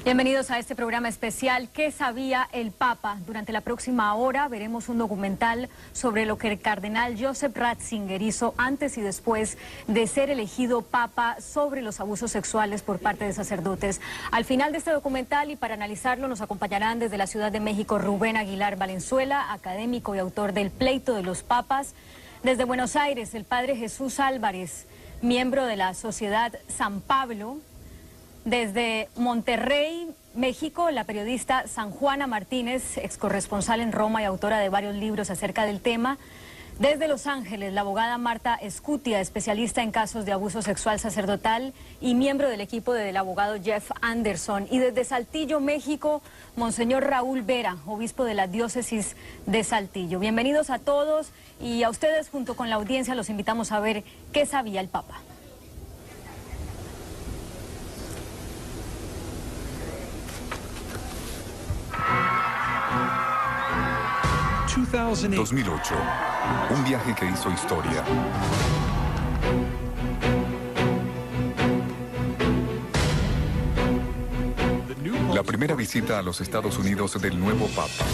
Bienvenidos a este programa especial. ¿Qué sabía el Papa? Durante la próxima hora veremos un documental sobre lo que el cardenal Joseph Ratzinger hizo antes y después de ser elegido Papa sobre los abusos sexuales por parte de sacerdotes. Al final de este documental y para analizarlo nos acompañarán desde la Ciudad de México Rubén Aguilar Valenzuela, académico y autor del Pleito de los Papas. Desde Buenos Aires, el padre Jesús Álvarez, miembro de la Sociedad San Pablo. Desde Monterrey, México, la periodista San Juana Martínez, excorresponsal en Roma y autora de varios libros acerca del tema. Desde Los Ángeles, la abogada Marta Escutia, especialista en casos de abuso sexual sacerdotal y miembro del equipo del abogado Jeff Anderson. Y desde Saltillo, México, Monseñor Raúl Vera, obispo de la diócesis de Saltillo. Bienvenidos a todos y a ustedes junto con la audiencia los invitamos a ver qué sabía el Papa. 2008, un viaje que hizo historia. La primera visita a los Estados Unidos del nuevo Papa.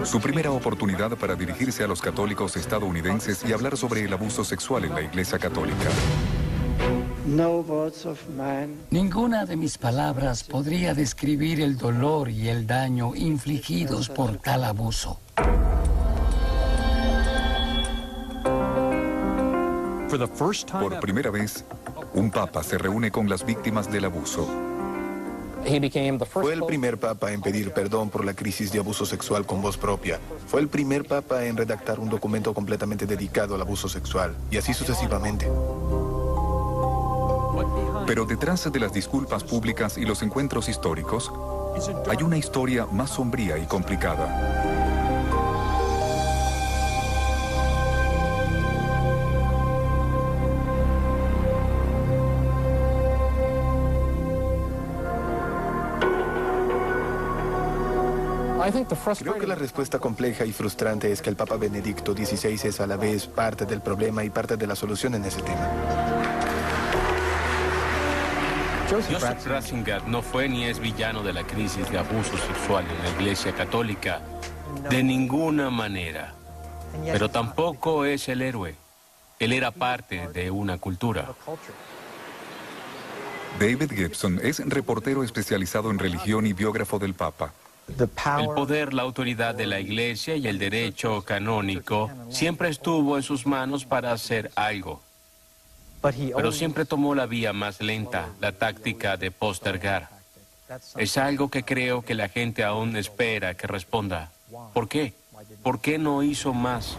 Su primera oportunidad para dirigirse a los católicos estadounidenses y hablar sobre el abuso sexual en la Iglesia Católica. Ninguna de mis palabras podría describir el dolor y el daño infligidos por tal abuso. Por primera vez, un papa se reúne con las víctimas del abuso. Fue el primer papa en pedir perdón por la crisis de abuso sexual con voz propia. Fue el primer papa en redactar un documento completamente dedicado al abuso sexual, y así sucesivamente. Pero detrás de las disculpas públicas y los encuentros históricos, hay una historia más sombría y complicada. Creo que la respuesta compleja y frustrante es que el Papa Benedicto XVI es a la vez parte del problema y parte de la solución en ese tema. Joseph Ratzinger no fue ni es villano de la crisis de abuso sexual en la Iglesia Católica, de ninguna manera. Pero tampoco es el héroe. Él era parte de una cultura. David Gibson es reportero especializado en religión y biógrafo del Papa. El poder, la autoridad de la Iglesia y el derecho canónico siempre estuvo en sus manos para hacer algo. Pero siempre tomó la vía más lenta, la táctica de postergar. Es algo que creo que la gente aún espera que responda. ¿Por qué? ¿Por qué no hizo más?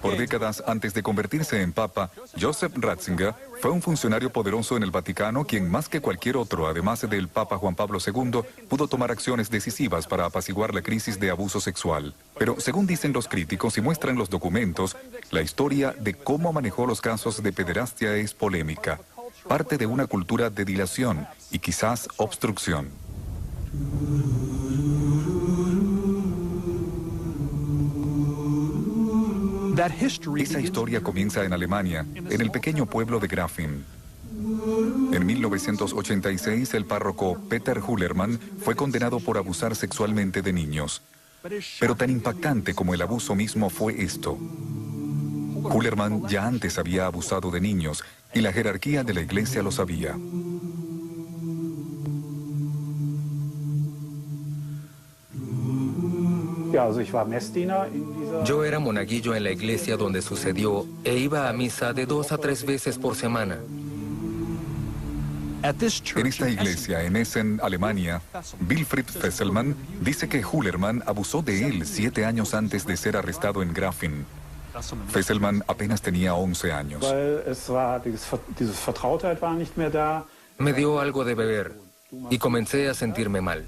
Por décadas antes de convertirse en papa, Joseph Ratzinger fue un funcionario poderoso en el Vaticano quien más que cualquier otro, además del Papa Juan Pablo II, pudo tomar acciones decisivas para apaciguar la crisis de abuso sexual. Pero según dicen los críticos y muestran los documentos, la historia de cómo manejó los casos de pederastia es polémica, parte de una cultura de dilación y quizás obstrucción. Esa historia comienza en Alemania, en el pequeño pueblo de Grafing. En 1986, el párroco Peter Hullermann fue condenado por abusar sexualmente de niños. Pero tan impactante como el abuso mismo fue esto. Hullermann ya antes había abusado de niños y la jerarquía de la iglesia lo sabía. Yo era monaguillo en la iglesia donde sucedió e iba a misa de 2 a 3 veces por semana. En esta iglesia, en Essen, Alemania, Wilfried Fesselmann dice que Hullermann abusó de él 7 años antes de ser arrestado en Grafing. Fesselmann apenas tenía 11 años. Me dio algo de beber y comencé a sentirme mal.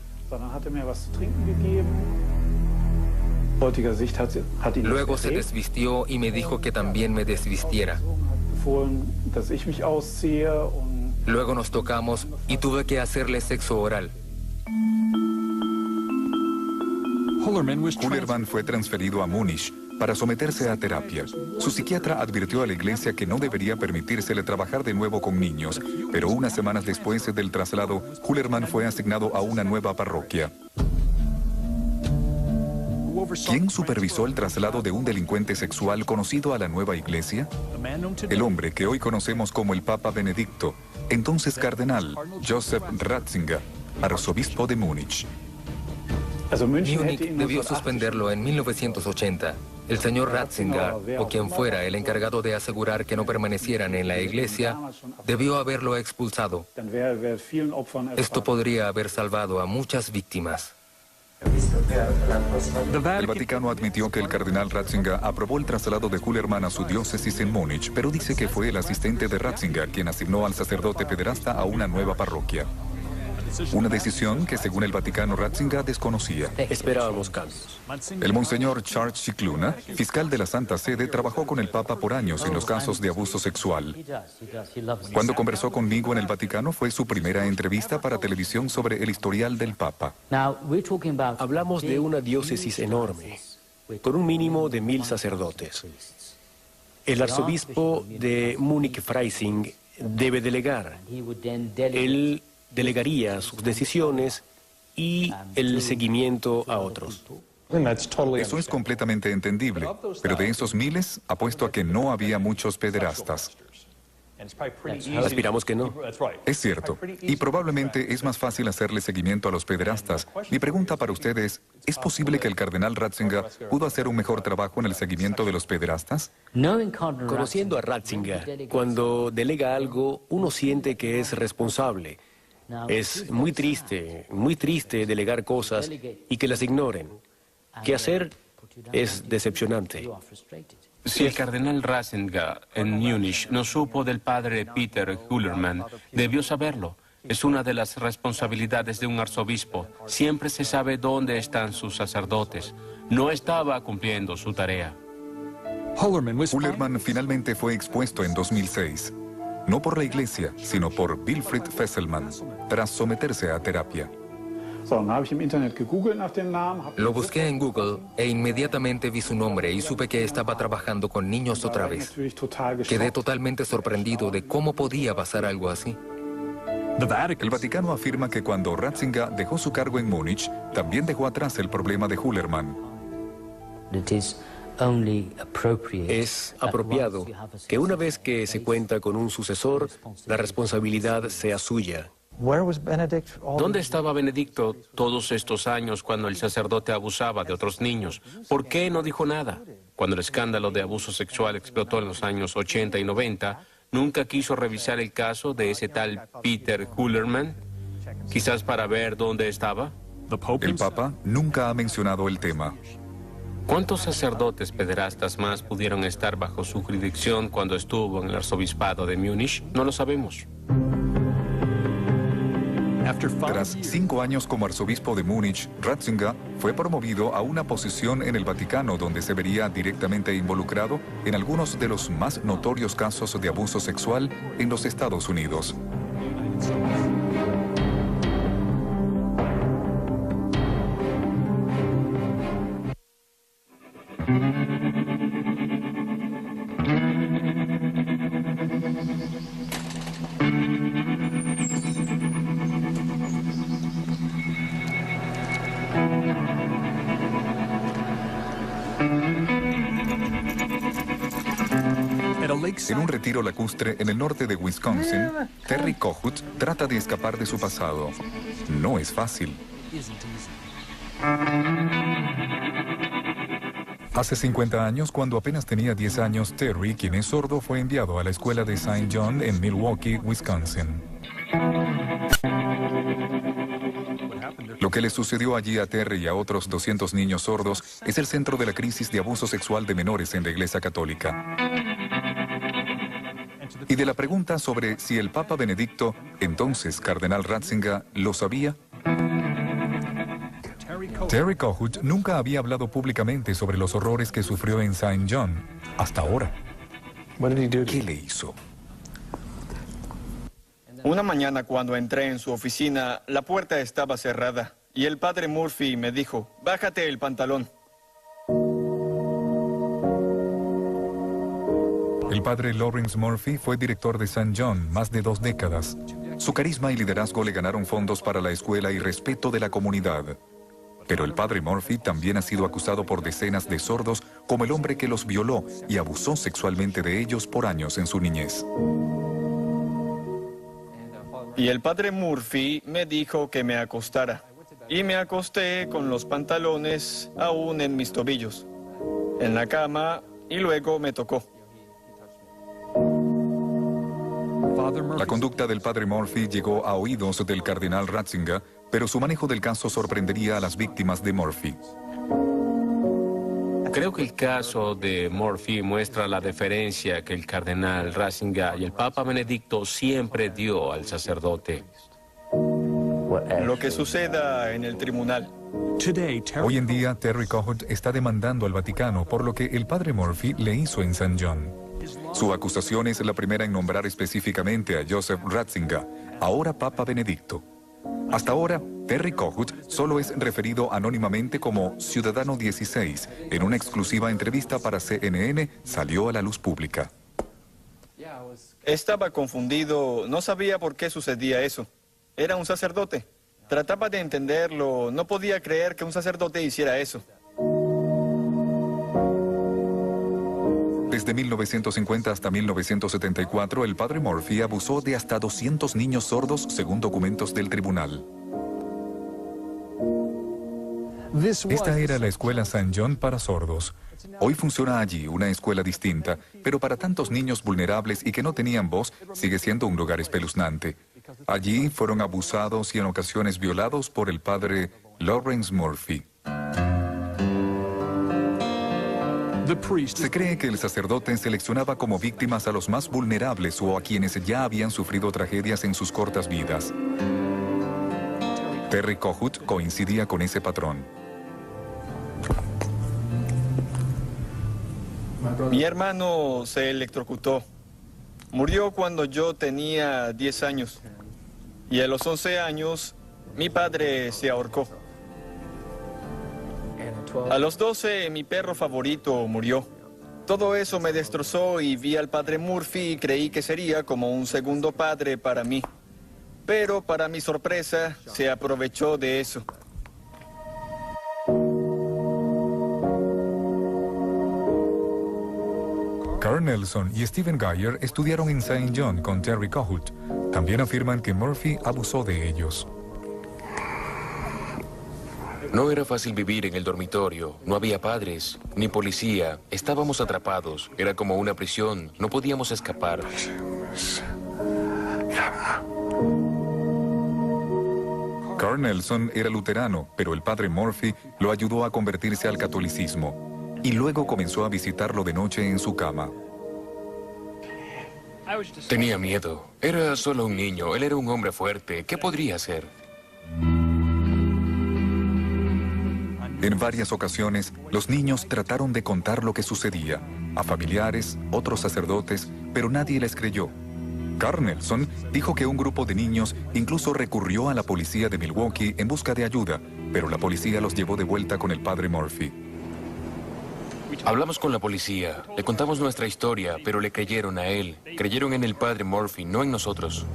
Luego se desvistió y me dijo que también me desvistiera. Luego nos tocamos y tuve que hacerle sexo oral. Hullerman fue transferido a Múnich para someterse a terapia. Su psiquiatra advirtió a la iglesia que no debería permitírsele trabajar de nuevo con niños, pero unas semanas después del traslado, Hullerman fue asignado a una nueva parroquia. ¿Quién supervisó el traslado de un delincuente sexual conocido a la nueva iglesia? El hombre que hoy conocemos como el Papa Benedicto, entonces cardenal Joseph Ratzinger, arzobispo de Múnich. Múnich debió suspenderlo en 1980. El señor Ratzinger, o quien fuera el encargado de asegurar que no permanecieran en la iglesia, debió haberlo expulsado. Esto podría haber salvado a muchas víctimas. El Vaticano admitió que el cardenal Ratzinger aprobó el traslado de Hullerman a su diócesis en Múnich, pero dice que fue el asistente de Ratzinger quien asignó al sacerdote pederasta a una nueva parroquia. Una decisión que, según el Vaticano, Ratzinger desconocía. Esperábamos cambios. El monseñor Charles Cicluna, fiscal de la Santa Sede, trabajó con el Papa por años en los casos de abuso sexual. Cuando conversó conmigo en el Vaticano, fue su primera entrevista para televisión sobre el historial del Papa. Hablamos de una diócesis enorme, con un mínimo de 1000 sacerdotes. El arzobispo de Múnich-Freising debe delegar. Él delegaría sus decisiones y el seguimiento a otros. Eso es completamente entendible, pero de esos miles, apuesto a que no había muchos pederastas. Aspiramos que no. Es cierto, y probablemente es más fácil hacerle seguimiento a los pederastas. Mi pregunta para ustedes, ¿es posible que el cardenal Ratzinger pudo hacer un mejor trabajo en el seguimiento de los pederastas? Conociendo a Ratzinger, cuando delega algo, uno siente que es responsable. Es muy triste delegar cosas y que las ignoren. ¿Qué hacer? Es decepcionante. Si el cardenal Ratzinger en Múnich no supo del padre Peter Hullerman, debió saberlo. Es una de las responsabilidades de un arzobispo. Siempre se sabe dónde están sus sacerdotes. No estaba cumpliendo su tarea. Hullerman finalmente fue expuesto en 2006. No por la iglesia, sino por Wilfried Fesselmann, tras someterse a terapia. Lo busqué en Google e inmediatamente vi su nombre y supe que estaba trabajando con niños otra vez. Quedé totalmente sorprendido de cómo podía pasar algo así. El Vaticano afirma que cuando Ratzinger dejó su cargo en Múnich, también dejó atrás el problema de Hullerman. Es apropiado que una vez que se cuenta con un sucesor, la responsabilidad sea suya. ¿Dónde estaba Benedicto todos estos años cuando el sacerdote abusaba de otros niños? ¿Por qué no dijo nada? Cuando el escándalo de abuso sexual explotó en los años 80 y 90, ¿nunca quiso revisar el caso de ese tal Peter Hullerman? Quizás para ver dónde estaba. El Papa nunca ha mencionado el tema. ¿Cuántos sacerdotes pederastas más pudieron estar bajo su jurisdicción cuando estuvo en el arzobispado de Múnich? No lo sabemos. Tras 5 años como arzobispo de Múnich, Ratzinger fue promovido a una posición en el Vaticano donde se vería directamente involucrado en algunos de los más notorios casos de abuso sexual en los Estados Unidos. En un retiro lacustre en el norte de Wisconsin, Terry Kohut trata de escapar de su pasado. No es fácil. Hace 50 años, cuando apenas tenía 10 años, Terry, quien es sordo, fue enviado a la escuela de St. John en Milwaukee, Wisconsin. Lo que le sucedió allí a Terry y a otros 200 niños sordos es el centro de la crisis de abuso sexual de menores en la Iglesia Católica. Y de la pregunta sobre si el Papa Benedicto, entonces cardenal Ratzinger, lo sabía. Terry Kohut nunca había hablado públicamente sobre los horrores que sufrió en St. John, hasta ahora. ¿Qué le hizo? Una mañana cuando entré en su oficina, la puerta estaba cerrada y el padre Murphy me dijo, bájate el pantalón. El padre Lawrence Murphy fue director de St. John más de 2 décadas. Su carisma y liderazgo le ganaron fondos para la escuela y respeto de la comunidad. Pero el padre Murphy también ha sido acusado por decenas de sordos como el hombre que los violó y abusó sexualmente de ellos por años en su niñez. Y el padre Murphy me dijo que me acostara. Y me acosté con los pantalones aún en mis tobillos, en la cama, y luego me tocó. La conducta del padre Murphy llegó a oídos del cardenal Ratzinger, pero su manejo del caso sorprendería a las víctimas de Murphy. Creo que el caso de Murphy muestra la deferencia que el cardenal Ratzinger y el Papa Benedicto siempre dio al sacerdote. Lo que suceda en el tribunal. Hoy en día, Terry Kohut está demandando al Vaticano por lo que el padre Murphy le hizo en St. John. Su acusación es la primera en nombrar específicamente a Joseph Ratzinger, ahora Papa Benedicto. Hasta ahora, Terry Kohut solo es referido anónimamente como Ciudadano 16. En una exclusiva entrevista para CNN salió a la luz pública. Estaba confundido, no sabía por qué sucedía eso. Era un sacerdote. Trataba de entenderlo, no podía creer que un sacerdote hiciera eso. Desde 1950 hasta 1974, el padre Murphy abusó de hasta 200 niños sordos, según documentos del tribunal. Esta era la escuela St. John para sordos. Hoy funciona allí una escuela distinta, pero para tantos niños vulnerables y que no tenían voz, sigue siendo un lugar espeluznante. Allí fueron abusados y en ocasiones violados por el padre Lawrence Murphy. Se cree que el sacerdote seleccionaba como víctimas a los más vulnerables o a quienes ya habían sufrido tragedias en sus cortas vidas. Terry Kohut coincidía con ese patrón. Mi hermano se electrocutó. Murió cuando yo tenía 10 años. Y a los 11 años, mi padre se ahorcó. A los 12, mi perro favorito murió. Todo eso me destrozó y vi al padre Murphy y creí que sería como un segundo padre para mí. Pero para mi sorpresa, se aprovechó de eso. Carl Nelson y Stephen Geyer estudiaron en St. John con Terry Kohut. También afirman que Murphy abusó de ellos. No era fácil vivir en el dormitorio. No había padres, ni policía. Estábamos atrapados. Era como una prisión. No podíamos escapar. Carl Nelson era luterano, pero el padre Murphy lo ayudó a convertirse al catolicismo. Y luego comenzó a visitarlo de noche en su cama. Tenía miedo. Era solo un niño. Él era un hombre fuerte. ¿Qué podría hacer? En varias ocasiones, los niños trataron de contar lo que sucedía a familiares, otros sacerdotes, pero nadie les creyó. Carl Nelson dijo que un grupo de niños incluso recurrió a la policía de Milwaukee en busca de ayuda, pero la policía los llevó de vuelta con el padre Murphy. Hablamos con la policía, le contamos nuestra historia, pero le creyeron a él. Creyeron en el padre Murphy, no en nosotros.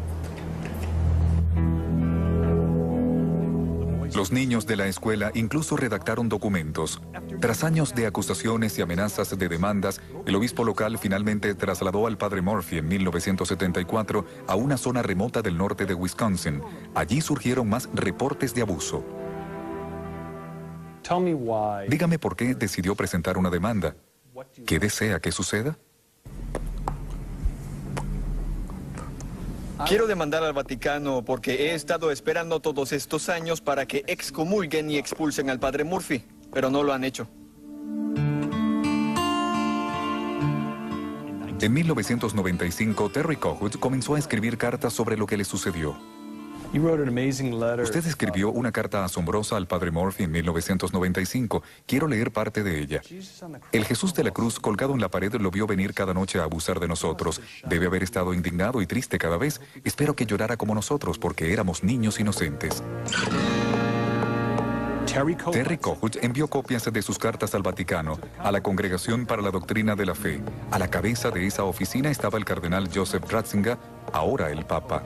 Los niños de la escuela incluso redactaron documentos. Tras años de acusaciones y amenazas de demandas, el obispo local finalmente trasladó al padre Murphy en 1974 a una zona remota del norte de Wisconsin. Allí surgieron más reportes de abuso. Dígame por qué decidió presentar una demanda. ¿Qué desea que suceda? Quiero demandar al Vaticano porque he estado esperando todos estos años para que excomulguen y expulsen al padre Murphy, pero no lo han hecho. En 1995, Terry Kohut comenzó a escribir cartas sobre lo que le sucedió. Usted escribió una carta asombrosa al padre Murphy en 1995. Quiero leer parte de ella. El Jesús de la cruz colgado en la pared lo vio venir cada noche a abusar de nosotros. Debe haber estado indignado y triste cada vez. Espero que llorara como nosotros porque éramos niños inocentes. Terry Kohout envió copias de sus cartas al Vaticano, a la Congregación para la Doctrina de la Fe. A la cabeza de esa oficina estaba el cardenal Joseph Ratzinger, ahora el Papa.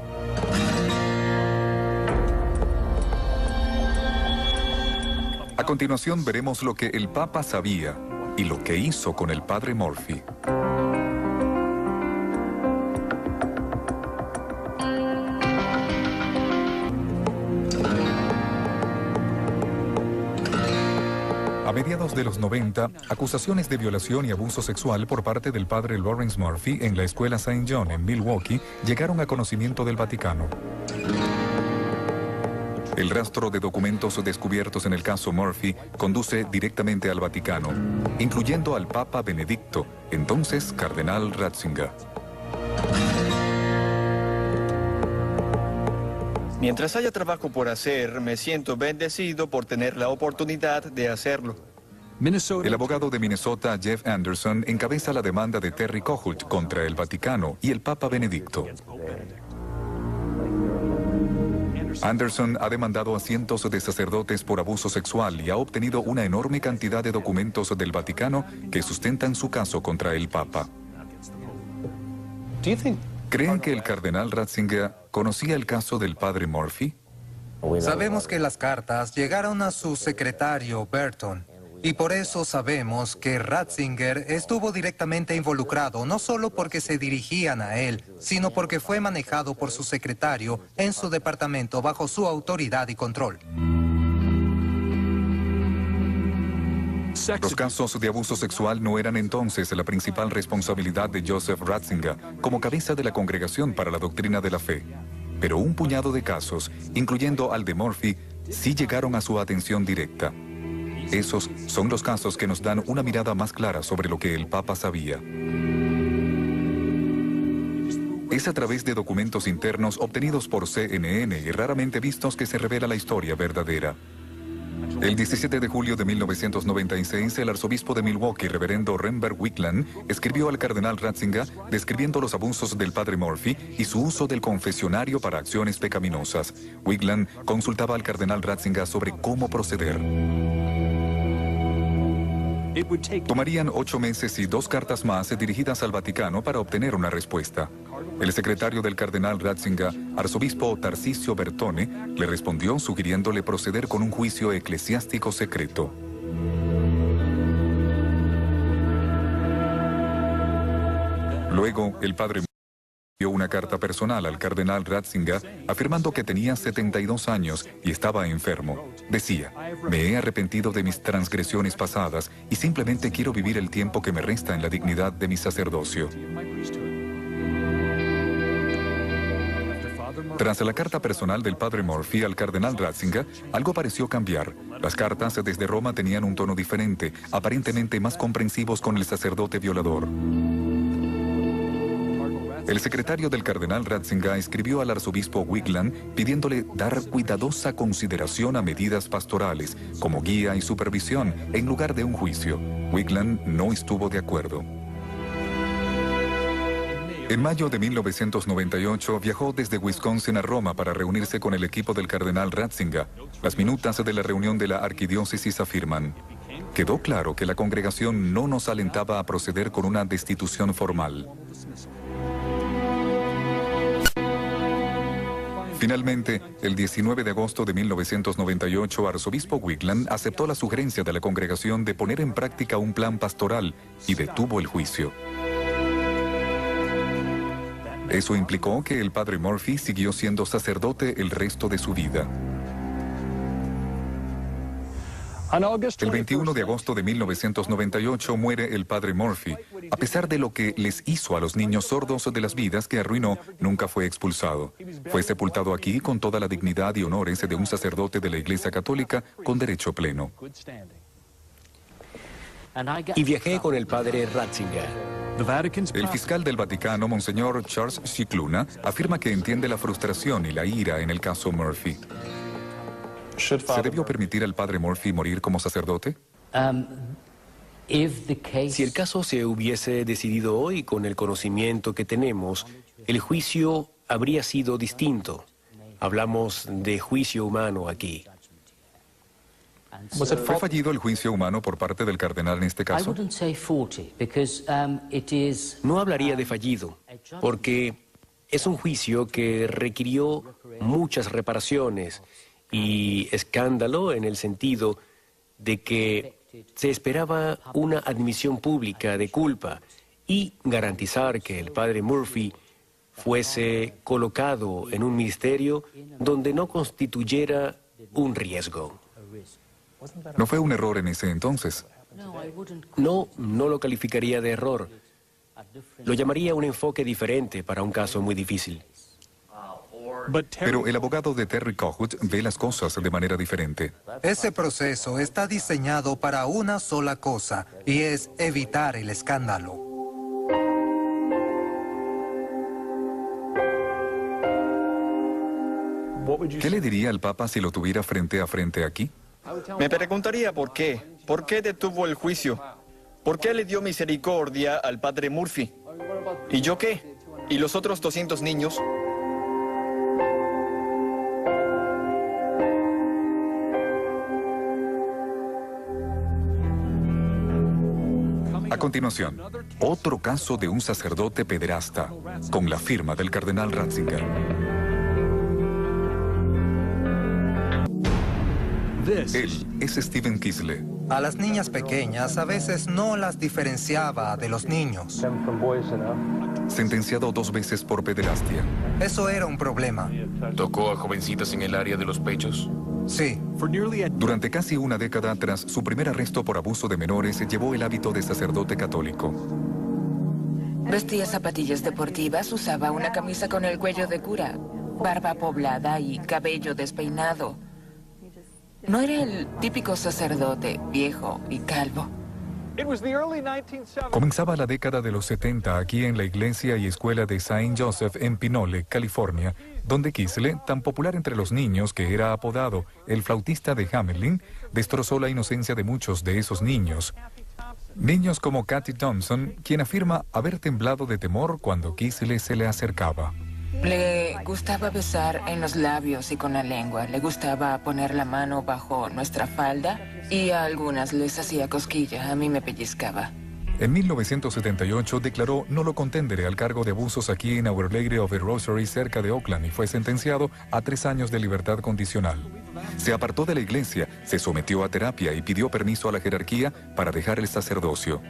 A continuación veremos lo que el Papa sabía y lo que hizo con el padre Murphy. A mediados de los 90, acusaciones de violación y abuso sexual por parte del padre Lawrence Murphy en la escuela St. John en Milwaukee llegaron a conocimiento del Vaticano. El rastro de documentos descubiertos en el caso Murphy conduce directamente al Vaticano, incluyendo al Papa Benedicto, entonces cardenal Ratzinger. Mientras haya trabajo por hacer, me siento bendecido por tener la oportunidad de hacerlo. El abogado de Minnesota, Jeff Anderson, encabeza la demanda de Terry Kohout contra el Vaticano y el Papa Benedicto. Anderson ha demandado a cientos de sacerdotes por abuso sexual y ha obtenido una enorme cantidad de documentos del Vaticano que sustentan su caso contra el Papa. ¿Creen que el cardenal Ratzinger conocía el caso del padre Murphy? Sabemos que las cartas llegaron a su secretario, Burton, y por eso sabemos que Ratzinger estuvo directamente involucrado, no solo porque se dirigían a él, sino porque fue manejado por su secretario en su departamento bajo su autoridad y control. Los casos de abuso sexual no eran entonces la principal responsabilidad de Joseph Ratzinger como cabeza de la Congregación para la Doctrina de la Fe. Pero un puñado de casos, incluyendo al de Murphy, sí llegaron a su atención directa. Esos son los casos que nos dan una mirada más clara sobre lo que el Papa sabía. Es a través de documentos internos obtenidos por CNN y raramente vistos que se revela la historia verdadera. El 17 de julio de 1996, el arzobispo de Milwaukee, reverendo Renberg Wigland, escribió al cardenal Ratzinger describiendo los abusos del padre Murphy y su uso del confesionario para acciones pecaminosas. Wigland consultaba al cardenal Ratzinger sobre cómo proceder. Tomarían 8 meses y 2 cartas más dirigidas al Vaticano para obtener una respuesta. El secretario del cardenal Ratzinger, arzobispo Tarcisio Bertone, le respondió sugiriéndole proceder con un juicio eclesiástico secreto. Luego, el padre envió una carta personal al cardenal Ratzinger afirmando que tenía 72 años y estaba enfermo. Decía: "Me he arrepentido de mis transgresiones pasadas y simplemente quiero vivir el tiempo que me resta en la dignidad de mi sacerdocio". Tras la carta personal del padre Murphy al cardenal Ratzinger, algo pareció cambiar. Las cartas desde Roma tenían un tono diferente, aparentemente más comprensivos con el sacerdote violador. El secretario del cardenal Ratzinger escribió al arzobispo Wigland pidiéndole dar cuidadosa consideración a medidas pastorales, como guía y supervisión, en lugar de un juicio. Wigland no estuvo de acuerdo. En mayo de 1998 viajó desde Wisconsin a Roma para reunirse con el equipo del cardenal Ratzinger. Las minutas de la reunión de la arquidiócesis afirman: "Quedó claro que la congregación no nos alentaba a proceder con una destitución formal". Finalmente, el 19 de agosto de 1998, arzobispo Wigland aceptó la sugerencia de la congregación de poner en práctica un plan pastoral y detuvo el juicio. Eso implicó que el padre Murphy siguió siendo sacerdote el resto de su vida. El 21 de agosto de 1998 muere el padre Murphy. A pesar de lo que les hizo a los niños sordos de las vidas que arruinó, nunca fue expulsado. Fue sepultado aquí con toda la dignidad y honores de un sacerdote de la Iglesia Católica con derecho pleno. Y viajé con el padre Ratzinger. El fiscal del Vaticano, Monseñor Charles Scicluna, afirma que entiende la frustración y la ira en el caso Murphy. ¿Se debió permitir al padre Murphy morir como sacerdote? Si el caso se hubiese decidido hoy con el conocimiento que tenemos, el juicio habría sido distinto. Hablamos de juicio humano aquí. ¿Fue fallido el juicio humano por parte del cardenal en este caso? No hablaría de fallido, porque es un juicio que requirió muchas reparaciones y escándalo en el sentido de que se esperaba una admisión pública de culpa y garantizar que el padre Murphy fuese colocado en un ministerio donde no constituyera un riesgo. ¿No fue un error en ese entonces? No lo calificaría de error. Lo llamaría un enfoque diferente para un caso muy difícil. Pero el abogado de Terry Kohut ve las cosas de manera diferente. Ese proceso está diseñado para una sola cosa, y es evitar el escándalo. ¿Qué le diría al Papa si lo tuviera frente a frente aquí? Me preguntaría por qué. ¿Por qué detuvo el juicio? ¿Por qué le dio misericordia al padre Murphy? ¿Y yo qué? ¿Y los otros 200 niños? A continuación, otro caso de un sacerdote pederasta, con la firma del cardenal Ratzinger. Él es Stephen Kisle. A las niñas pequeñas a veces no las diferenciaba de los niños. Sentenciado 2 veces por pederastia. Eso era un problema. ¿Tocó a jovencitas en el área de los pechos? Sí. Durante casi una década tras su primer arresto por abuso de menores, llevó el hábito de sacerdote católico. Vestía zapatillas deportivas, usaba una camisa con el cuello de cura, barba poblada y cabello despeinado. No era el típico sacerdote viejo y calvo. Comenzaba la década de los 70 aquí en la iglesia y escuela de Saint Joseph en Pinole, California, donde Kisle, tan popular entre los niños que era apodado el flautista de Hamelin, destrozó la inocencia de muchos de esos niños. Niños como Kathy Thompson, quien afirma haber temblado de temor cuando Kisle se le acercaba. Le gustaba besar en los labios y con la lengua. Le gustaba poner la mano bajo nuestra falda y a algunas les hacía cosquilla. A mí me pellizcaba. En 1978 declaró no lo contenderé al cargo de abusos aquí en Our Lady of the Rosary cerca de Oakland y fue sentenciado a 3 años de libertad condicional. Se apartó de la iglesia, se sometió a terapia y pidió permiso a la jerarquía para dejar el sacerdocio.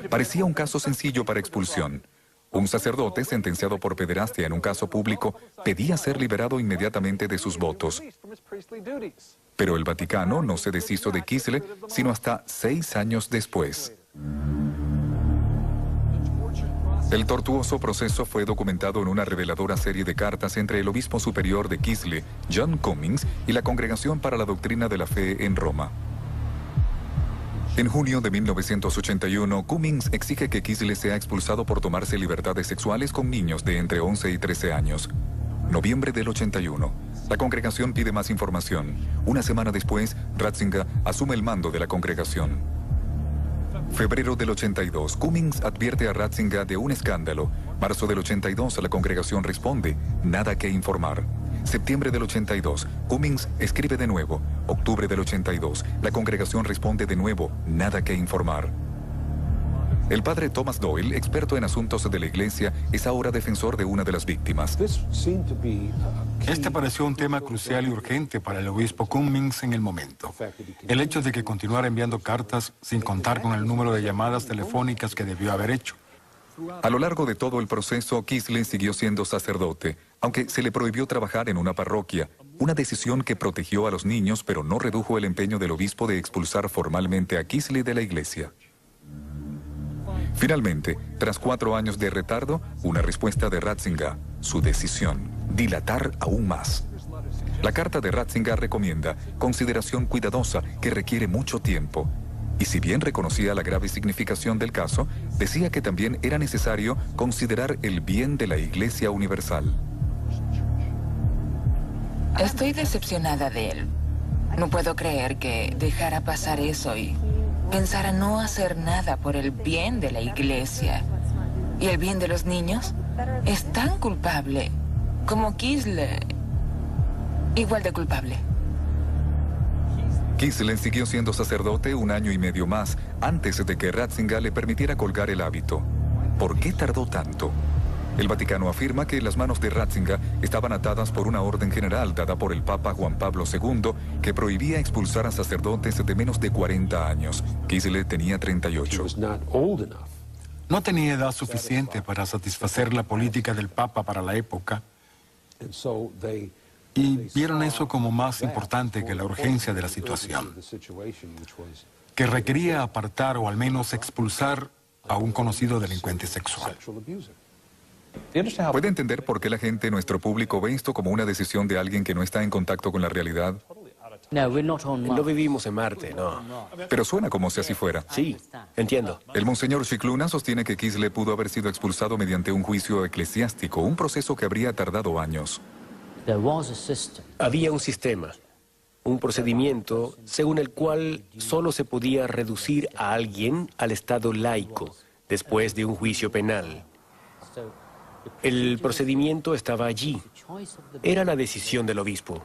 Parecía un caso sencillo para expulsión. Un sacerdote sentenciado por pederastia en un caso público pedía ser liberado inmediatamente de sus votos. Pero el Vaticano no se deshizo de Kisle sino hasta 6 años después. El tortuoso proceso fue documentado en una reveladora serie de cartas entre el obispo superior de Kisle, John Cummings, y la Congregación para la Doctrina de la Fe en Roma. En junio de 1981, Cummings exige que Kisle sea expulsado por tomarse libertades sexuales con niños de entre 11 y 13 años. Noviembre del 81. La congregación pide más información. Una semana después, Ratzinger asume el mando de la congregación. Febrero del 82. Cummings advierte a Ratzinger de un escándalo. Marzo del 82. La congregación responde: nada que informar. Septiembre del 82. Cummings escribe de nuevo. Octubre del 82. La congregación responde de nuevo: nada que informar. El padre Thomas Doyle, experto en asuntos de la iglesia, es ahora defensor de una de las víctimas. Este pareció un tema crucial y urgente para el obispo Cummings en el momento. El hecho de que continuara enviando cartas sin contar con el número de llamadas telefónicas que debió haber hecho. A lo largo de todo el proceso, Kisle siguió siendo sacerdote, aunque se le prohibió trabajar en una parroquia, una decisión que protegió a los niños pero no redujo el empeño del obispo de expulsar formalmente a Kisle de la iglesia. Finalmente, tras 4 años de retardo, una respuesta de Ratzinger, su decisión: dilatar aún más. La carta de Ratzinger recomienda consideración cuidadosa que requiere mucho tiempo. Y si bien reconocía la grave significación del caso, decía que también era necesario considerar el bien de la Iglesia Universal. Estoy decepcionada de él. No puedo creer que dejara pasar eso y pensara no hacer nada por el bien de la Iglesia. ¿Y el bien de los niños? Es tan culpable como Kisle. Igual de culpable. Kislen siguió siendo sacerdote 1 año y medio más antes de que Ratzinger le permitiera colgar el hábito. ¿Por qué tardó tanto? El Vaticano afirma que las manos de Ratzinger estaban atadas por una orden general dada por el Papa Juan Pablo II que prohibía expulsar a sacerdotes de menos de 40 años. Kislen tenía 38. No tenía edad suficiente para satisfacer la política del Papa para la época y vieron eso como más importante que la urgencia de la situación, que requería apartar o al menos expulsar a un conocido delincuente sexual. ¿Puede entender por qué la gente en nuestro público ve esto como una decisión de alguien que no está en contacto con la realidad? No vivimos en Marte, no. Pero suena como si así fuera. Sí, entiendo. El monseñor Scicluna sostiene que Kislen pudo haber sido expulsado mediante un juicio eclesiástico, un proceso que habría tardado años. Había un sistema, un procedimiento según el cual solo se podía reducir a alguien al estado laico después de un juicio penal. El procedimiento estaba allí. Era la decisión del obispo.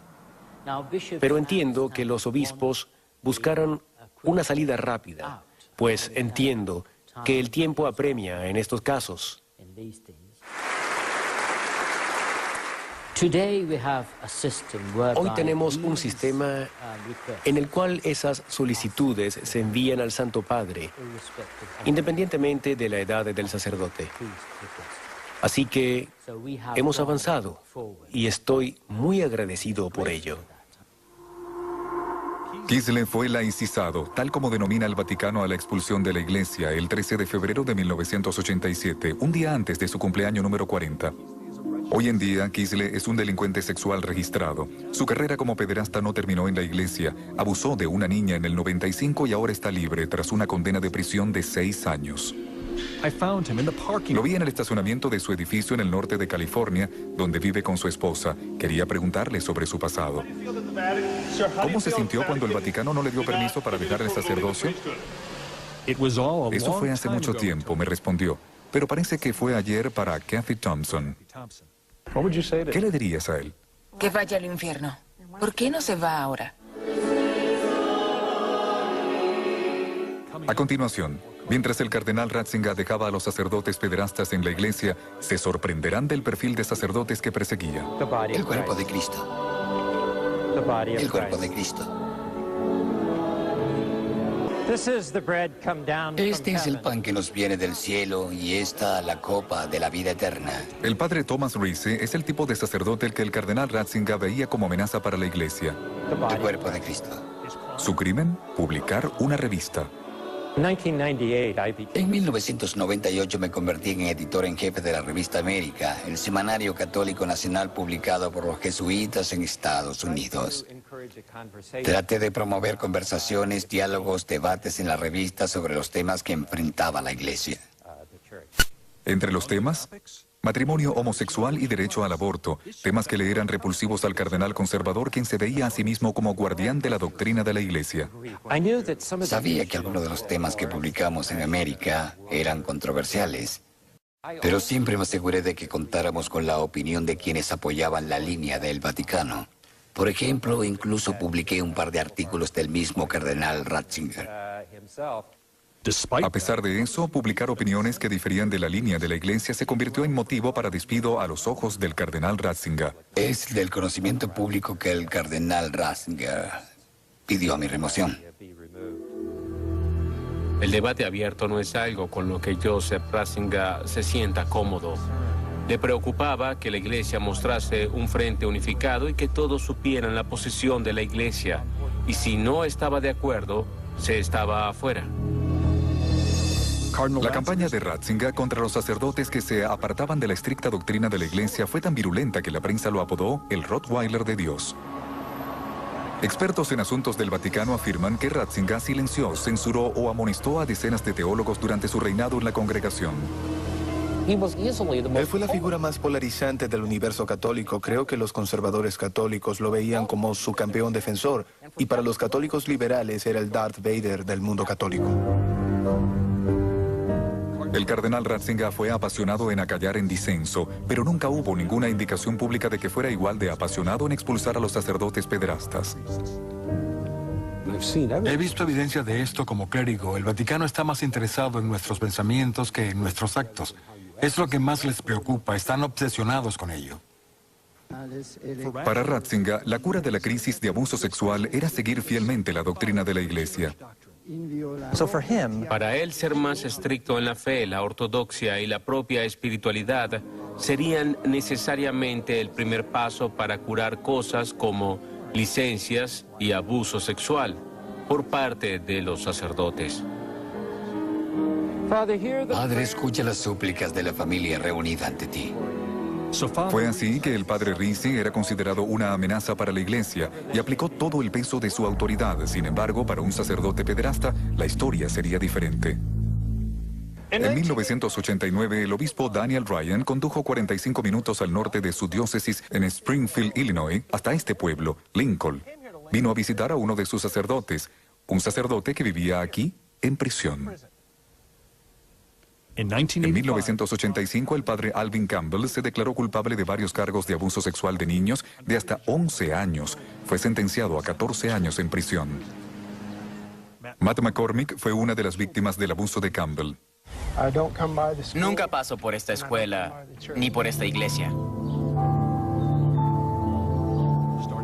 Pero entiendo que los obispos buscaron una salida rápida, pues entiendo que el tiempo apremia en estos casos. Hoy tenemos un sistema en el cual esas solicitudes se envían al Santo Padre, independientemente de la edad del sacerdote. Así que hemos avanzado y estoy muy agradecido por ello. Kislen fue laicizado, tal como denomina el Vaticano a la expulsión de la Iglesia, el 13 de febrero de 1987, un día antes de su cumpleaños número 40. Hoy en día, Kislen es un delincuente sexual registrado. Su carrera como pederasta no terminó en la Iglesia. Abusó de una niña en el 95 y ahora está libre tras una condena de prisión de 6 años. Lo vi en el estacionamiento de su edificio en el norte de California, donde vive con su esposa. Quería preguntarle sobre su pasado. ¿Cómo se sintió cuando el Vaticano no le dio permiso para dejar el sacerdocio? Eso fue hace mucho tiempo, me respondió. Pero parece que fue ayer para Kathy Thompson. ¿Qué le dirías a él? Que vaya al infierno. ¿Por qué no se va ahora? A continuación, mientras el cardenal Ratzinger dejaba a los sacerdotes pederastas en la iglesia, se sorprenderán del perfil de sacerdotes que perseguía. El cuerpo de Cristo. El cuerpo de Cristo. Este es el pan que nos viene del cielo y esta la copa de la vida eterna. El padre Thomas Reese es el tipo de sacerdote el que el cardenal Ratzinger veía como amenaza para la iglesia. El cuerpo de Cristo. Su crimen, publicar una revista. En 1998 me convertí en editor en jefe de la revista América, el semanario católico nacional publicado por los jesuitas en Estados Unidos. Traté de promover conversaciones, diálogos, debates en la revista sobre los temas que enfrentaba la iglesia. Entre los temas, matrimonio homosexual y derecho al aborto, temas que le eran repulsivos al cardenal conservador, quien se veía a sí mismo como guardián de la doctrina de la iglesia. Sabía que algunos de los temas que publicamos en América eran controversiales, pero siempre me aseguré de que contáramos con la opinión de quienes apoyaban la línea del Vaticano. Por ejemplo, incluso publiqué un par de artículos del mismo cardenal Ratzinger. A pesar de eso, publicar opiniones que diferían de la línea de la iglesia se convirtió en motivo para despido a los ojos del cardenal Ratzinger. Es del conocimiento público que el cardenal Ratzinger pidió mi remoción. El debate abierto no es algo con lo que Joseph Ratzinger se sienta cómodo. Le preocupaba que la iglesia mostrase un frente unificado y que todos supieran la posición de la iglesia. Y si no estaba de acuerdo, se estaba afuera. La campaña de Ratzinger contra los sacerdotes que se apartaban de la estricta doctrina de la iglesia fue tan virulenta que la prensa lo apodó el Rottweiler de Dios. Expertos en asuntos del Vaticano afirman que Ratzinger silenció, censuró o amonestó a decenas de teólogos durante su reinado en la congregación. Él fue la figura más polarizante del universo católico. Creo que los conservadores católicos lo veían como su campeón defensor, y para los católicos liberales era el Darth Vader del mundo católico. El cardenal Ratzinger fue apasionado en acallar en disenso, pero nunca hubo ninguna indicación pública de que fuera igual de apasionado en expulsar a los sacerdotes pederastas. He visto evidencia de esto como clérigo. El Vaticano está más interesado en nuestros pensamientos que en nuestros actos. Es lo que más les preocupa. Están obsesionados con ello. Para Ratzinger, la cura de la crisis de abuso sexual era seguir fielmente la doctrina de la Iglesia. Para él, ser más estricto en la fe, la ortodoxia y la propia espiritualidad serían necesariamente el primer paso para curar cosas como licencias y abuso sexual por parte de los sacerdotes. Padre, escucha las súplicas de la familia reunida ante ti. Fue así que el padre Risi era considerado una amenaza para la Iglesia y aplicó todo el peso de su autoridad. Sin embargo, para un sacerdote pederasta, la historia sería diferente. En 1989, el obispo Daniel Ryan condujo 45 minutos al norte de su diócesis en Springfield, Illinois, hasta este pueblo, Lincoln. Vino a visitar a uno de sus sacerdotes, un sacerdote que vivía aquí en prisión. En 1985, el padre Alvin Campbell se declaró culpable de varios cargos de abuso sexual de niños de hasta 11 años. Fue sentenciado a 14 años en prisión. Matt McCormick fue una de las víctimas del abuso de Campbell. Nunca paso por esta escuela, ni por esta iglesia.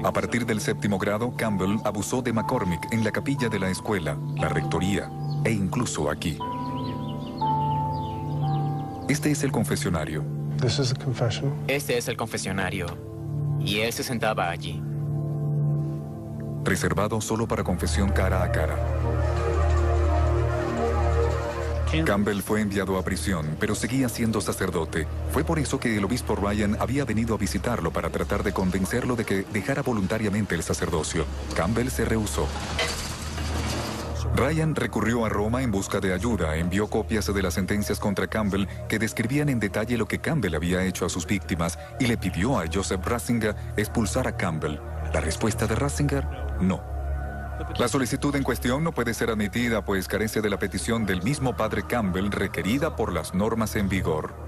A partir del 7º grado, Campbell abusó de McCormick en la capilla de la escuela, la rectoría e incluso aquí. Este es el confesionario. Este es el confesionario. Y él se sentaba allí. Reservado solo para confesión cara a cara. Campbell fue enviado a prisión, pero seguía siendo sacerdote. Fue por eso que el obispo Ryan había venido a visitarlo para tratar de convencerlo de que dejara voluntariamente el sacerdocio. Campbell se rehusó. Ryan recurrió a Roma en busca de ayuda, envió copias de las sentencias contra Campbell que describían en detalle lo que Campbell había hecho a sus víctimas y le pidió a Joseph Ratzinger expulsar a Campbell. La respuesta de Ratzinger, no. La solicitud en cuestión no puede ser admitida pues carece de la petición del mismo padre Campbell requerida por las normas en vigor.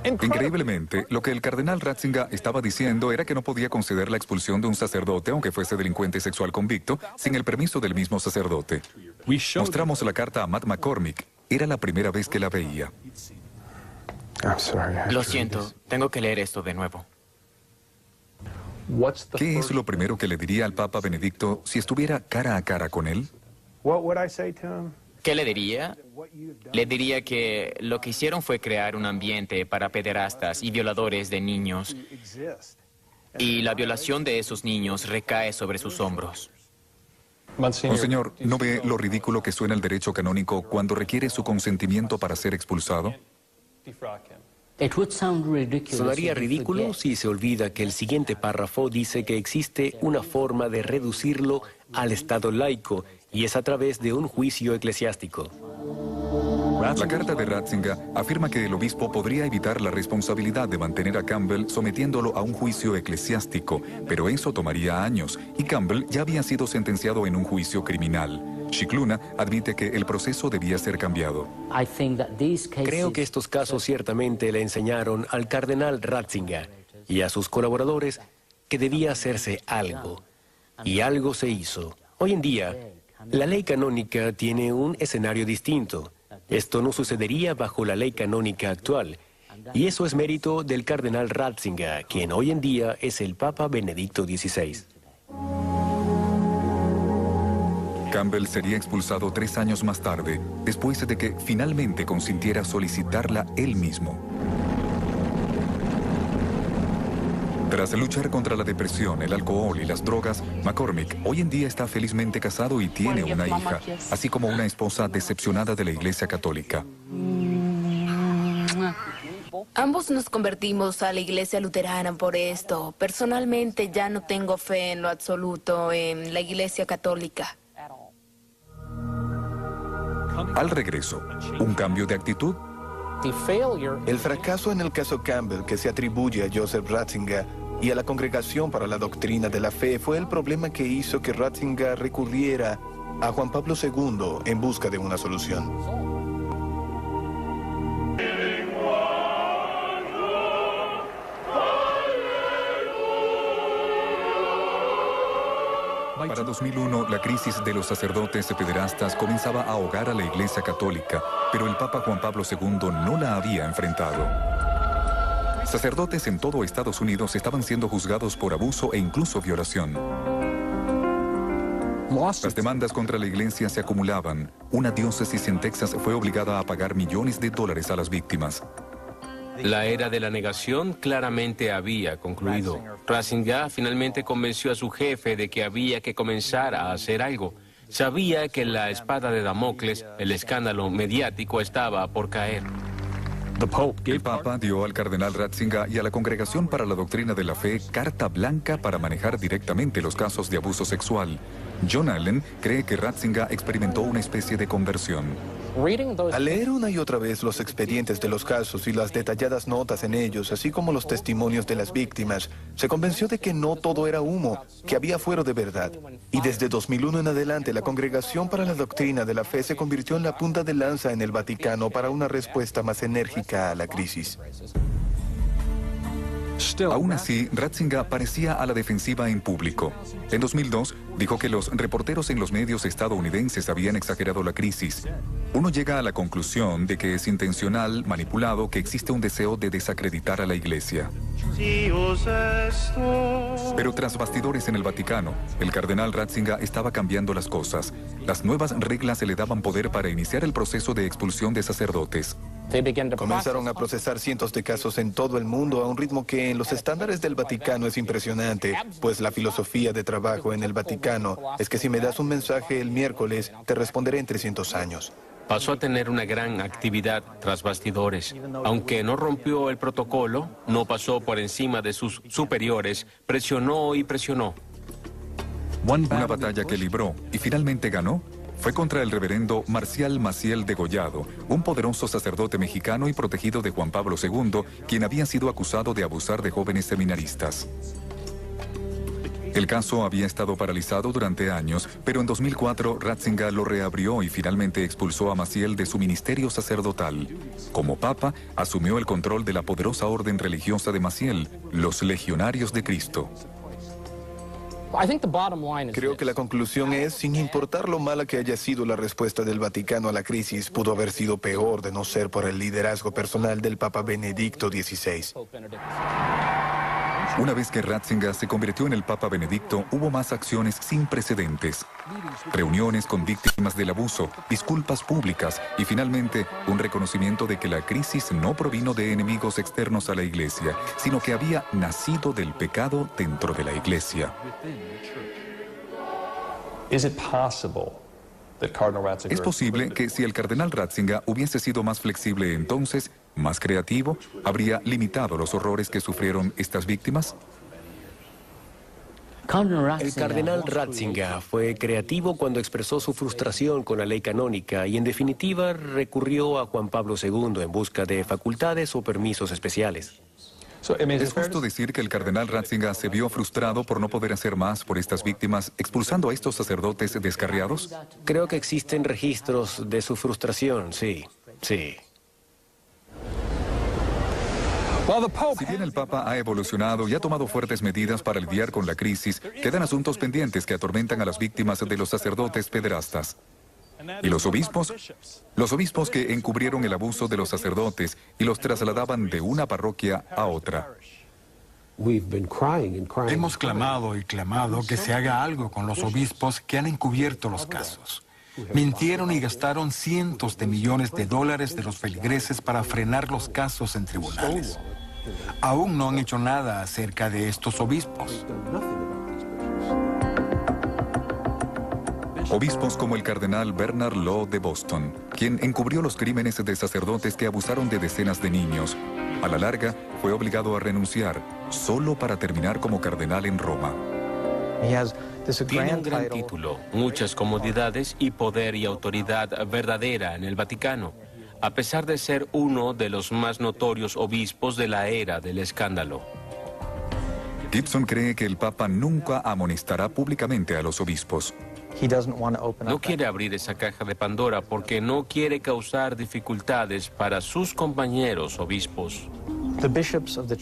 Increíblemente, lo que el cardenal Ratzinger estaba diciendo era que no podía conceder la expulsión de un sacerdote, aunque fuese delincuente sexual convicto, sin el permiso del mismo sacerdote. Mostramos la carta a Matt McCormick. Era la primera vez que la veía. Lo siento, tengo que leer esto de nuevo. ¿Qué es lo primero que le diría al Papa Benedicto si estuviera cara a cara con él? ¿Qué le diría? Le diría que lo que hicieron fue crear un ambiente para pederastas y violadores de niños. Y la violación de esos niños recae sobre sus hombros. Monseñor, ¿no ve lo ridículo que suena el derecho canónico cuando requiere su consentimiento para ser expulsado? Sonaría ridículo si se olvida que el siguiente párrafo dice que existe una forma de reducirlo al estado laico y es a través de un juicio eclesiástico. La carta de Ratzinger afirma que el obispo podría evitar la responsabilidad de mantener a Campbell sometiéndolo a un juicio eclesiástico, pero eso tomaría años, y Campbell ya había sido sentenciado en un juicio criminal. Scicluna admite que el proceso debía ser cambiado. Creo que estos casos ciertamente le enseñaron al cardenal Ratzinger y a sus colaboradores que debía hacerse algo, y algo se hizo. Hoy en día, la ley canónica tiene un escenario distinto. Esto no sucedería bajo la ley canónica actual, y eso es mérito del cardenal Ratzinger, quien hoy en día es el Papa Benedicto XVI. Campbell sería expulsado 3 años más tarde, después de que finalmente consintiera solicitarla él mismo. Tras luchar contra la depresión, el alcohol y las drogas, McCormick hoy en día está felizmente casado y tiene una hija, así como una esposa decepcionada de la Iglesia Católica. Ambos nos convertimos a la Iglesia Luterana por esto. Personalmente ya no tengo fe en lo absoluto en la Iglesia Católica. Al regreso, ¿un cambio de actitud? El fracaso en el caso Campbell, que se atribuye a Joseph Ratzinger y a la Congregación para la Doctrina de la Fe, fue el problema que hizo que Ratzinger recurriera a Juan Pablo II en busca de una solución. Para 2001, la crisis de los sacerdotes pederastas comenzaba a ahogar a la Iglesia Católica, pero el Papa Juan Pablo II no la había enfrentado. Sacerdotes en todo Estados Unidos estaban siendo juzgados por abuso e incluso violación. Las demandas contra la Iglesia se acumulaban. Una diócesis en Texas fue obligada a pagar millones de dólares a las víctimas. La era de la negación claramente había concluido. Ratzinger finalmente convenció a su jefe de que había que comenzar a hacer algo. Sabía que la espada de Damocles, el escándalo mediático, estaba por caer. El Papa dio al cardenal Ratzinger y a la Congregación para la Doctrina de la Fe carta blanca para manejar directamente los casos de abuso sexual. John Allen cree que Ratzinger experimentó una especie de conversión. Al leer una y otra vez los expedientes de los casos y las detalladas notas en ellos, así como los testimonios de las víctimas, se convenció de que no todo era humo, que había fuero de verdad. Y desde 2001 en adelante, la Congregación para la Doctrina de la Fe se convirtió en la punta de lanza en el Vaticano para una respuesta más enérgica a la crisis. Aún así, Ratzinger parecía a la defensiva en público. En 2002, dijo que los reporteros en los medios estadounidenses habían exagerado la crisis. Uno llega a la conclusión de que es intencional, manipulado, que existe un deseo de desacreditar a la Iglesia. Pero tras bastidores en el Vaticano, el cardenal Ratzinger estaba cambiando las cosas. Las nuevas reglas se le daban poder para iniciar el proceso de expulsión de sacerdotes. Comenzaron a procesar cientos de casos en todo el mundo a un ritmo que en los estándares del Vaticano es impresionante, pues la filosofía de trabajo en el Vaticano es que si me das un mensaje el miércoles, te responderé en 300 años. Pasó a tener una gran actividad tras bastidores. Aunque no rompió el protocolo, no pasó por encima de sus superiores, presionó y presionó. Una batalla que libró y finalmente ganó fue contra el reverendo Marcial Maciel Degollado, un poderoso sacerdote mexicano y protegido de Juan Pablo II, quien había sido acusado de abusar de jóvenes seminaristas. El caso había estado paralizado durante años, pero en 2004 Ratzinger lo reabrió y finalmente expulsó a Maciel de su ministerio sacerdotal. Como papa, asumió el control de la poderosa orden religiosa de Maciel, los Legionarios de Cristo. Creo que la conclusión es, sin importar lo mala que haya sido la respuesta del Vaticano a la crisis, pudo haber sido peor de no ser por el liderazgo personal del Papa Benedicto XVI. Una vez que Ratzinger se convirtió en el Papa Benedicto, hubo más acciones sin precedentes. Reuniones con víctimas del abuso, disculpas públicas y finalmente un reconocimiento de que la crisis no provino de enemigos externos a la Iglesia, sino que había nacido del pecado dentro de la Iglesia. ¿Es posible que si el cardenal Ratzinger hubiese sido más flexible entonces, más creativo, habría limitado los horrores que sufrieron estas víctimas? El cardenal Ratzinger fue creativo cuando expresó su frustración con la ley canónica y en definitiva recurrió a Juan Pablo II en busca de facultades o permisos especiales. ¿Es justo decir que el cardenal Ratzinger se vio frustrado por no poder hacer más por estas víctimas, expulsando a estos sacerdotes descarriados? Creo que existen registros de su frustración, sí. Si bien el Papa ha evolucionado y ha tomado fuertes medidas para lidiar con la crisis, quedan asuntos pendientes que atormentan a las víctimas de los sacerdotes pederastas. ¿Y los obispos? Los obispos que encubrieron el abuso de los sacerdotes y los trasladaban de una parroquia a otra. Hemos clamado y clamado que se haga algo con los obispos que han encubierto los casos. Mintieron y gastaron cientos de millones de dólares de los feligreses para frenar los casos en tribunales. Aún no han hecho nada acerca de estos obispos. Obispos como el cardenal Bernard Law de Boston, quien encubrió los crímenes de sacerdotes que abusaron de decenas de niños. A la larga, fue obligado a renunciar, solo para terminar como cardenal en Roma. Tiene un gran título, muchas comodidades y poder y autoridad verdadera en el Vaticano, a pesar de ser uno de los más notorios obispos de la era del escándalo. Gibson cree que el Papa nunca amonestará públicamente a los obispos. No quiere abrir esa caja de Pandora porque no quiere causar dificultades para sus compañeros obispos.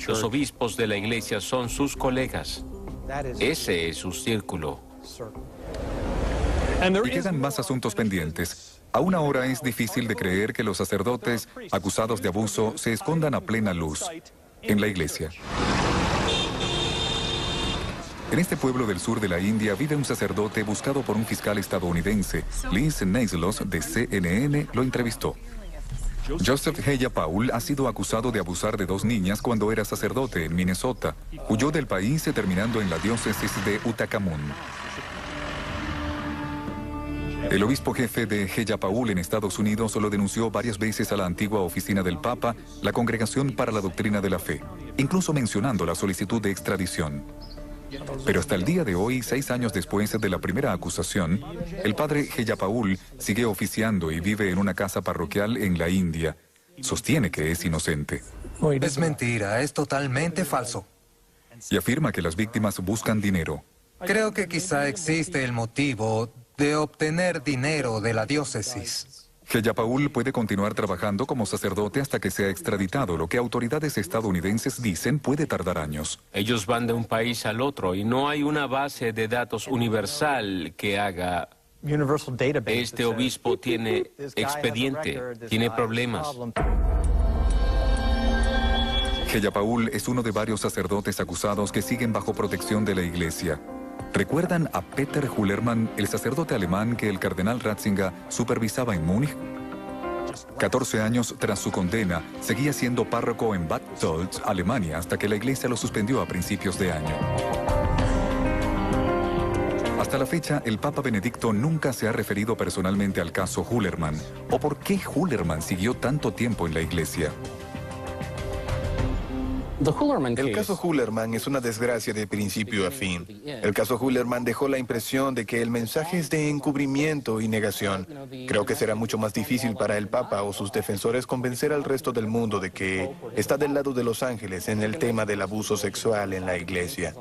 Los obispos de la Iglesia son sus colegas. Ese es su círculo. Y quedan más asuntos pendientes. Aún ahora es difícil de creer que los sacerdotes acusados de abuso se escondan a plena luz en la iglesia. En este pueblo del sur de la India vive un sacerdote buscado por un fiscal estadounidense. Liz Neislos de CNN lo entrevistó. Joseph Heya Paul ha sido acusado de abusar de 2 niñas cuando era sacerdote en Minnesota. Huyó del país terminando en la diócesis de Uttarakhand. El obispo jefe de Heya Paul en Estados Unidos lo denunció varias veces a la antigua oficina del Papa, la Congregación para la Doctrina de la Fe, incluso mencionando la solicitud de extradición. Pero hasta el día de hoy, 6 años después de la primera acusación, el padre Heya Paul sigue oficiando y vive en una casa parroquial en la India. Sostiene que es inocente. Es mentira, es totalmente falso. Y afirma que las víctimas buscan dinero. Creo que quizá existe el motivo de obtener dinero de la diócesis. Heya Paul puede continuar trabajando como sacerdote hasta que sea extraditado, lo que autoridades estadounidenses dicen puede tardar años. Ellos van de un país al otro y no hay una base de datos universal que haga... Este obispo tiene expediente, tiene problemas. Heya Paul es uno de varios sacerdotes acusados que siguen bajo protección de la iglesia. ¿Recuerdan a Peter Hullermann, el sacerdote alemán que el cardenal Ratzinger supervisaba en Múnich? 14 años tras su condena, seguía siendo párroco en Bad Tölz, Alemania, hasta que la iglesia lo suspendió a principios de año. Hasta la fecha, el Papa Benedicto nunca se ha referido personalmente al caso Hullermann, o por qué Hullermann siguió tanto tiempo en la iglesia. El caso Hullermann es una desgracia de principio a fin. El caso Hullermann dejó la impresión de que el mensaje es de encubrimiento y negación. Creo que será mucho más difícil para el Papa o sus defensores convencer al resto del mundo de que está del lado de los ángeles en el tema del abuso sexual en la iglesia.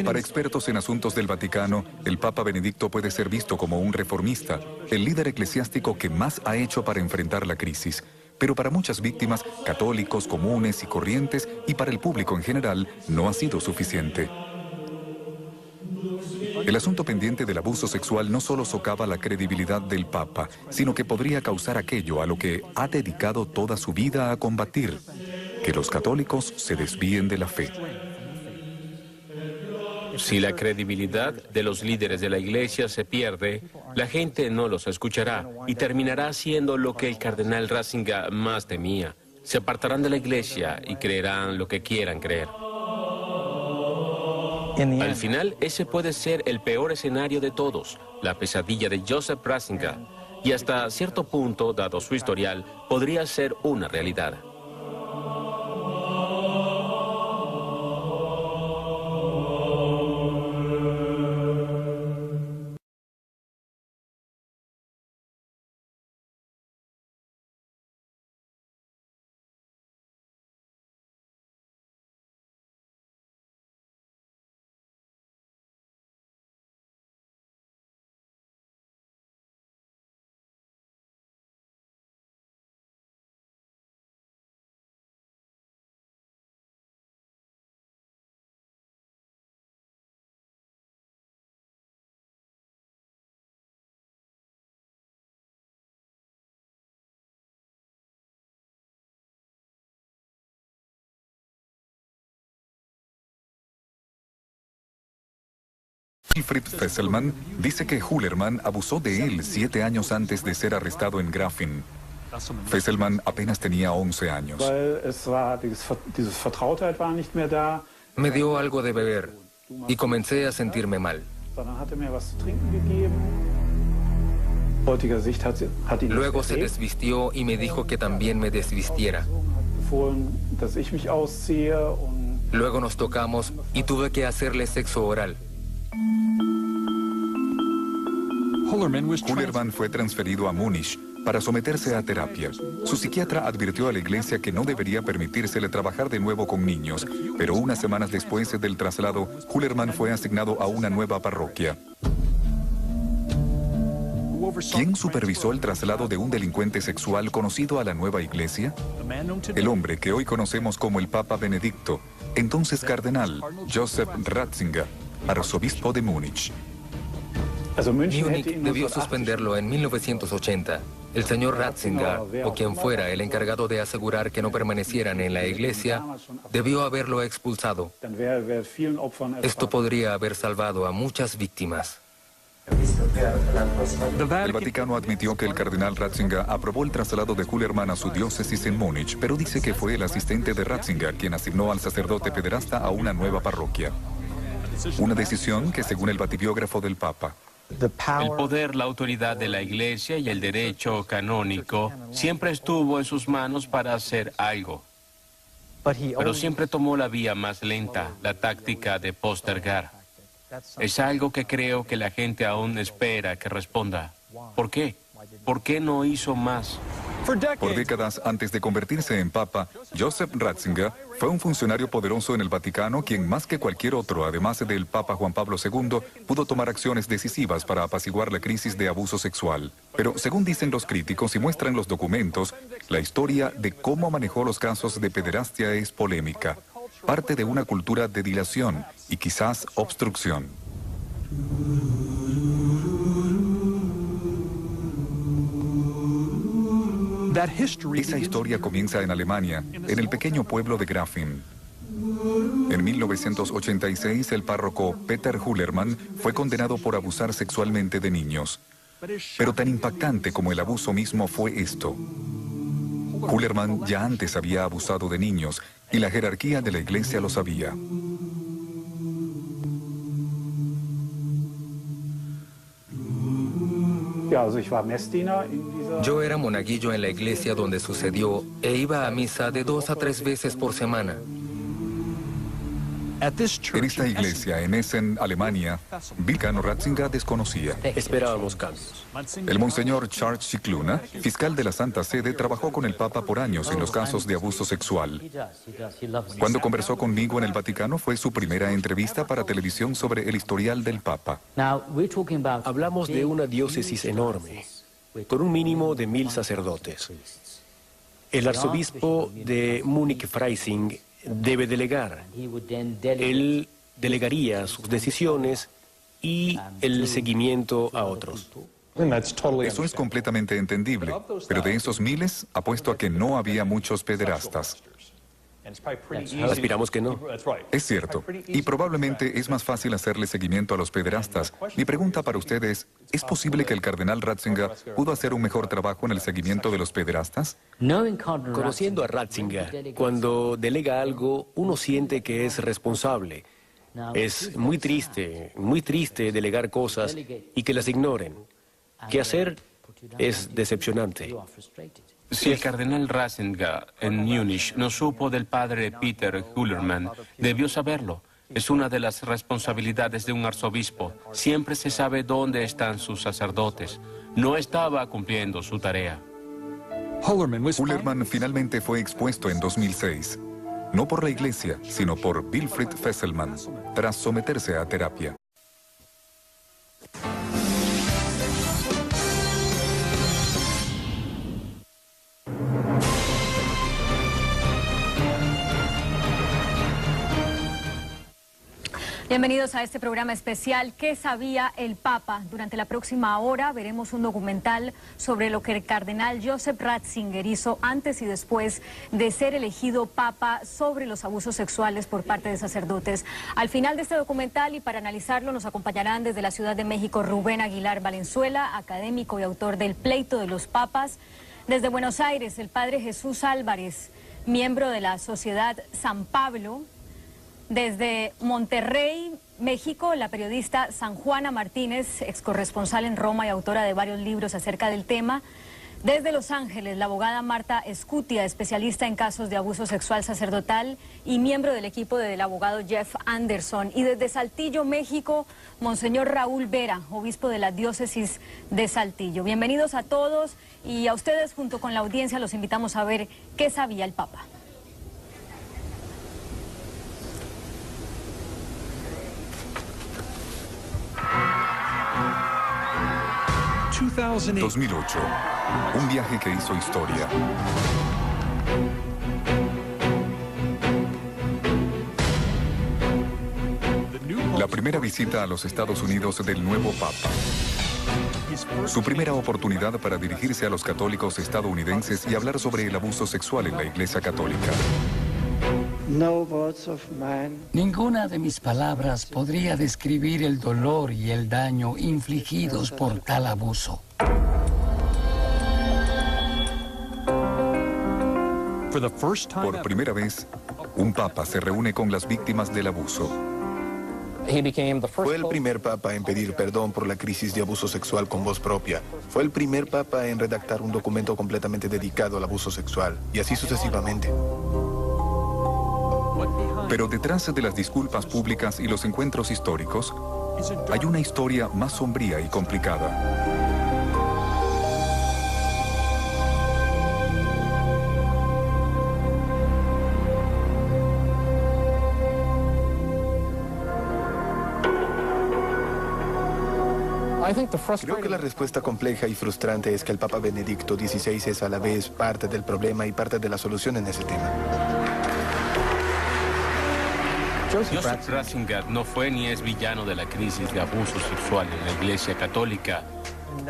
Para expertos en asuntos del Vaticano, el Papa Benedicto puede ser visto como un reformista, el líder eclesiástico que más ha hecho para enfrentar la crisis. Pero para muchas víctimas, católicos comunes y corrientes, y para el público en general, no ha sido suficiente. El asunto pendiente del abuso sexual no solo socava la credibilidad del Papa, sino que podría causar aquello a lo que ha dedicado toda su vida a combatir, que los católicos se desvíen de la fe. Si la credibilidad de los líderes de la iglesia se pierde, la gente no los escuchará y terminará haciendo lo que el cardenal Ratzinger más temía. Se apartarán de la iglesia y creerán lo que quieran creer. Al final, ese puede ser el peor escenario de todos, la pesadilla de Joseph Ratzinger, y hasta cierto punto, dado su historial, podría ser una realidad. Wilfried Fesselman dice que Hullermann abusó de él 7 años antes de ser arrestado en Grafin. Fesselman apenas tenía 11 años. Me dio algo de beber y comencé a sentirme mal. Luego se desvistió y me dijo que también me desvistiera. Luego nos tocamos y tuve que hacerle sexo oral. Hullermann fue transferido a Múnich para someterse a terapia. Su psiquiatra advirtió a la iglesia que no debería permitírsele trabajar de nuevo con niños, pero unas semanas después del traslado, Hullermann fue asignado a una nueva parroquia. ¿Quién supervisó el traslado de un delincuente sexual conocido a la nueva iglesia? El hombre que hoy conocemos como el Papa Benedicto, entonces cardenal Joseph Ratzinger, arzobispo de Múnich. Múnich debió suspenderlo en 1980. El señor Ratzinger, o quien fuera el encargado de asegurar que no permanecieran en la iglesia, debió haberlo expulsado. Esto podría haber salvado a muchas víctimas. El Vaticano admitió que el cardenal Ratzinger aprobó el traslado de Hullermann a su diócesis en Múnich, pero dice que fue el asistente de Ratzinger quien asignó al sacerdote pederasta a una nueva parroquia. Una decisión que, según el batibiógrafo del Papa, el poder, la autoridad de la Iglesia y el derecho canónico siempre estuvo en sus manos para hacer algo. Pero siempre tomó la vía más lenta, la táctica de postergar. Es algo que creo que la gente aún espera que responda. ¿Por qué? ¿Por qué no hizo más? Por décadas antes de convertirse en Papa, Joseph Ratzinger fue un funcionario poderoso en el Vaticano quien más que cualquier otro, además del Papa Juan Pablo II, pudo tomar acciones decisivas para apaciguar la crisis de abuso sexual. Pero según dicen los críticos y muestran los documentos, la historia de cómo manejó los casos de pederastia es polémica, parte de una cultura de dilación y quizás obstrucción. Esa historia comienza en Alemania, en el pequeño pueblo de Grafing. En 1986, el párroco Peter Hullermann fue condenado por abusar sexualmente de niños. Pero tan impactante como el abuso mismo fue esto. Hullermann ya antes había abusado de niños y la jerarquía de la iglesia lo sabía. Yo era monaguillo en la iglesia donde sucedió e iba a misa de 2 a 3 veces por semana. En esta iglesia, en Essen, Alemania, Vicano Ratzinger desconocía. Esperábamos cambios. El monseñor Charles Scicluna, fiscal de la Santa Sede, trabajó con el Papa por años en los casos de abuso sexual. Cuando conversó conmigo en el Vaticano, fue su primera entrevista para televisión sobre el historial del Papa. Hablamos de una diócesis enorme, con un mínimo de 1000 sacerdotes. El arzobispo de Múnich-Freising debe delegar. Él delegaría sus decisiones y el seguimiento a otros. Eso es completamente entendible, pero de esos miles, apuesto a que no había muchos pederastas. Aspiramos que no. Es cierto, y probablemente es más fácil hacerle seguimiento a los pederastas. Mi pregunta para ustedes, ¿es posible que el cardenal Ratzinger pudo hacer un mejor trabajo en el seguimiento de los pederastas? Conociendo a Ratzinger, cuando delega algo, uno siente que es responsable. Es muy triste delegar cosas y que las ignoren. ¿Qué hacer? Es decepcionante. Si el cardenal Ratzinger en Múnich no supo del padre Peter Hullermann, debió saberlo. Es una de las responsabilidades de un arzobispo. Siempre se sabe dónde están sus sacerdotes. No estaba cumpliendo su tarea. Hullermann finalmente fue expuesto en 2006. No por la iglesia, sino por Wilfried Fesselmann, tras someterse a terapia. Bienvenidos a este programa especial ¿Qué sabía el Papa? Durante la próxima hora veremos un documental sobre lo que el cardenal Joseph Ratzinger hizo antes y después de ser elegido Papa sobre los abusos sexuales por parte de sacerdotes. Al final de este documental y para analizarlo nos acompañarán desde la Ciudad de México Rubén Aguilar Valenzuela, académico y autor del Pleito de los Papas. Desde Buenos Aires, el padre Jesús Álvarez, miembro de la Sociedad San Pablo. Desde Monterrey, México, la periodista San Juana Martínez, ex corresponsal en Roma y autora de varios libros acerca del tema. Desde Los Ángeles, la abogada Marta Escutia, especialista en casos de abuso sexual sacerdotal y miembro del equipo del abogado Jeff Anderson. Y desde Saltillo, México, Monseñor Raúl Vera, obispo de la diócesis de Saltillo. Bienvenidos a todos y a ustedes junto con la audiencia los invitamos a ver qué sabía el Papa. 2008, un viaje que hizo historia. La primera visita a los Estados Unidos del nuevo Papa. Su primera oportunidad para dirigirse a los católicos estadounidenses y hablar sobre el abuso sexual en la Iglesia Católica. Ninguna de mis palabras podría describir el dolor y el daño infligidos por tal abuso. Por primera vez, un papa se reúne con las víctimas del abuso. Fue el primer papa en pedir perdón por la crisis de abuso sexual con voz propia. Fue el primer papa en redactar un documento completamente dedicado al abuso sexual, y así sucesivamente. Pero detrás de las disculpas públicas y los encuentros históricos, hay una historia más sombría y complicada. Creo que la respuesta compleja y frustrante es que el Papa Benedicto XVI es a la vez parte del problema y parte de la solución en ese tema. Joseph Ratzinger no fue ni es villano de la crisis de abuso sexual en la Iglesia Católica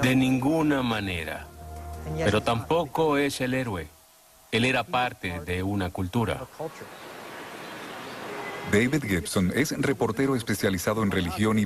de ninguna manera, pero tampoco es el héroe. Él era parte de una cultura. David Gibson es reportero especializado en religión y